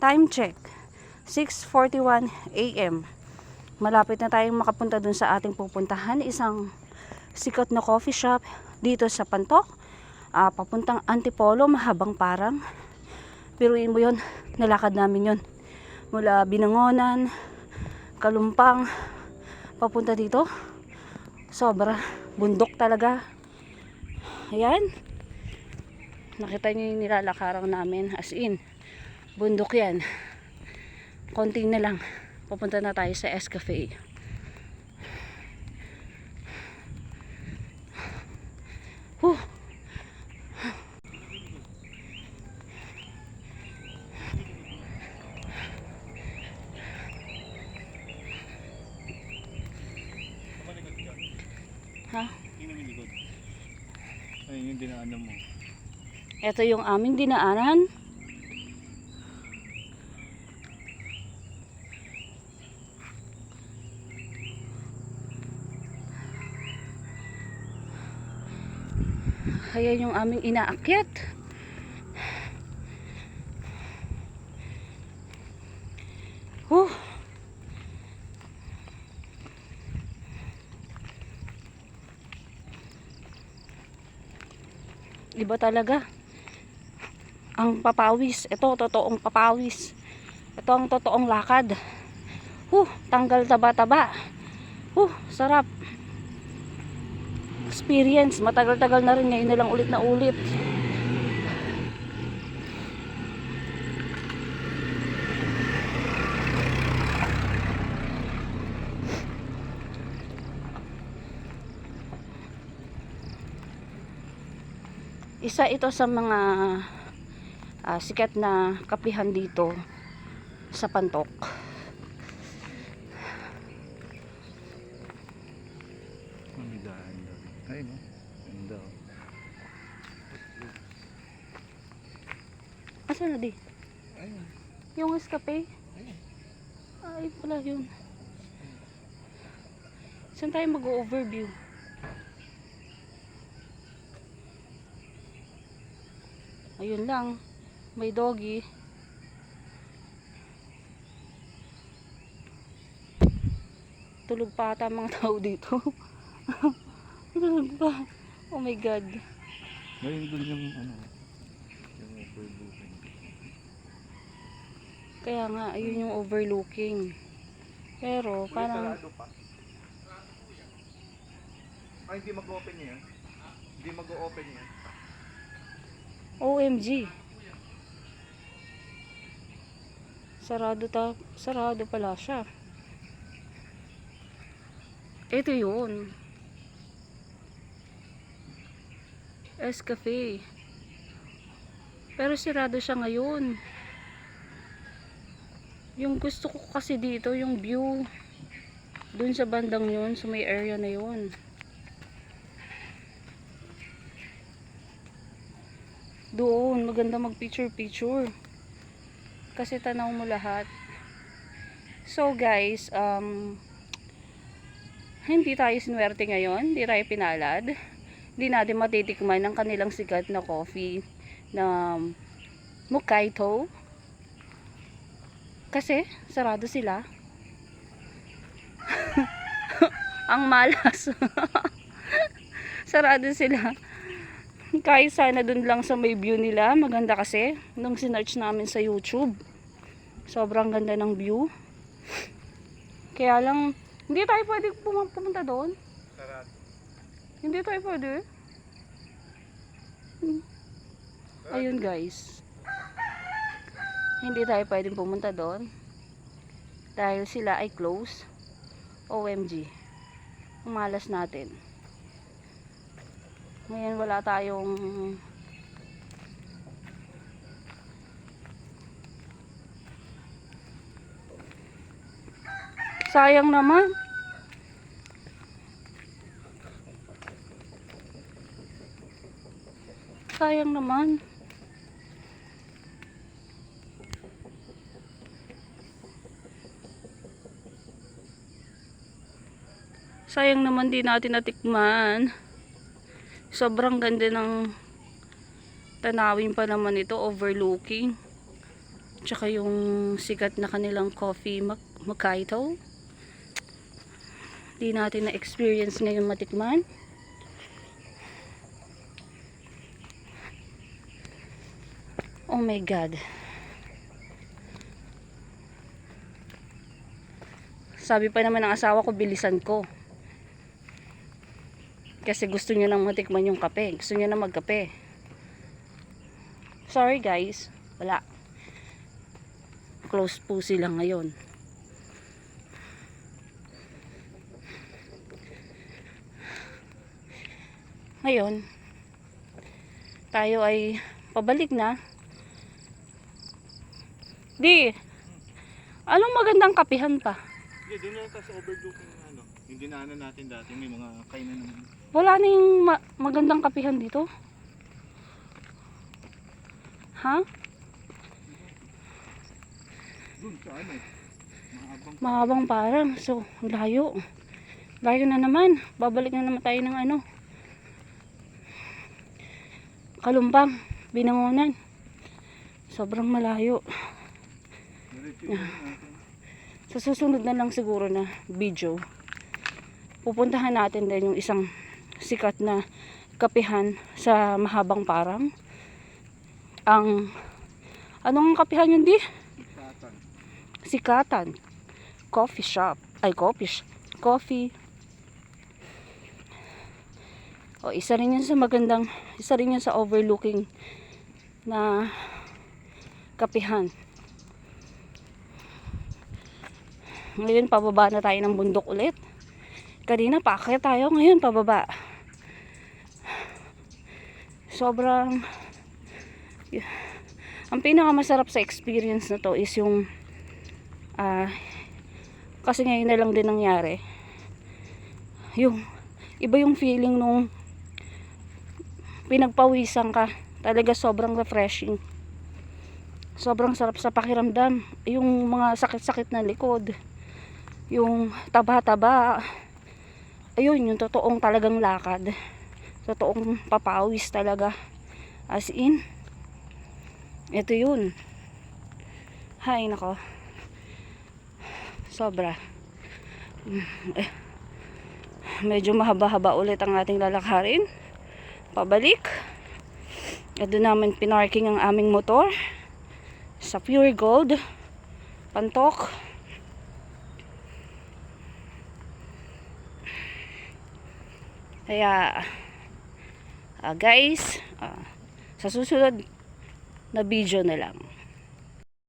Time check, 6:41 AM. Malapit na tayong makapunta dun sa ating pupuntahan. Isang sikat na coffee shop dito sa Pantok. Papuntang Antipolo, mahabang parang. Piruin mo yun, nalakad namin yun. Mula Binangonan, Kalumpang, papunta dito. Sobra, bundok talaga. Ayan. Nakita niyo yung nilalakaran namin. As in, bundok yan. Konti na lang. Pupunta na tayo sa Escafé. Huh. Ha? Ayun yung dinaanan mo. Ito yung aming dinaanan. Ayan yung aming inaakyat. Iba talaga ang papawis. Ito, totoong papawis. Ito ang totoong lakad. Tanggal taba-taba. Sarap. Experience. Matagal-tagal na rin. Ngayon na lang ulit na ulit. Isa ito sa mga sikat na kapihan dito sa Pantok. Mamidahan daw. Ayun o. Ganda o. Asan na di? Ayun. Yung Escafé? Ayun. Ay pala yun. Saan tayo mag-overview? Ayun lang. May doggy. Tulog pa ata mga tao dito. Tulog pa. Oh my God. Ngayon doon yung ano. Yung overlooking. Kaya nga, ayun yung overlooking. Pero parang Sarado pa. Ay, hindi mag-open yan. Hindi mag-open yan. OMG. Sarado pala siya. Ito yun. Escafé. Pero sarado siya ngayon. Yung gusto ko kasi dito, yung view. Dun sa bandang yun, sa may area na yun. Doon, maganda mag picture kasi tanaw mo lahat. So guys, hindi tayo sinuwerte ngayon, hindi tayo pinalad, hindi natin matitikman ang kanilang sikat na coffee na Mokaito kasi sarado sila. Ang malas. Sarado sila. Kahit sana dun lang sa may view nila. Maganda kasi. Nung sinearch namin sa YouTube. Sobrang ganda ng view. Kaya lang, hindi tayo pwede pumunta doon. Sarado. Hindi tayo pwede. Ayun guys. Hindi tayo pwede pumunta doon. Dahil sila ay close. OMG. Ang malas natin. Ngayon wala tayong sayang naman. Sayang naman. Sayang naman di natin natikman. Sobrang ganda ng tanawin pa naman ito, overlooking. Tsaka yung sikat na kanilang coffee Macchiato. Di natin na-experience ngayon matikman. Oh my God. Sabi pa naman ng asawa ko, bilisan ko. Kasi gusto niya nang matikman yung kape. Gusto niya na magkape. Sorry guys. Wala. Close po sila ngayon. Ngayon, tayo ay pabalik na. Di, anong magandang kapihan pa? Hindi, doon lang tayo sa overlooking ano. Yung dinaanan natin dati, may mga kainan naman. Wala na yung magandang kapihan dito. Ha? Doon sa ano, mahabang Mahabang parang. So, layo. Layo na naman. Babalik na naman tayo ng ano. Kalumpang. Binangonan. Sobrang malayo. diretso yun natin. Sa susunod na lang siguro na video, pupuntahan natin din yung isang sikat na kapihan sa Mahabang Parang. Anong kapihan yun di? Ikatan. Sikatan. Coffee shop. Ay, coffee. O, isa rin yun sa overlooking na kapihan. Ngayon, pababa na tayo ng bundok ulit. Kanina, paakyat tayo. Ngayon, pababa. Sobrang... Ang pinakamasarap sa experience na to is yung... kasi ngayon na lang din nangyari. Yung... Iba yung feeling nung... Pinagpawisan ka. Talaga sobrang refreshing. Sobrang sarap sa pakiramdam. Yung mga sakit-sakit na likod. Yung taba-taba, ayun, yung totoong talagang lakad, totoong papawis talaga, as in, ito yun. Hay nako, sobra. Medyo mahaba-haba ulit ang ating lalakarin pabalik. At doon namin pinarking ang aming motor sa Pure Gold Pantok. Kaya guys, sa susunod na video na lang.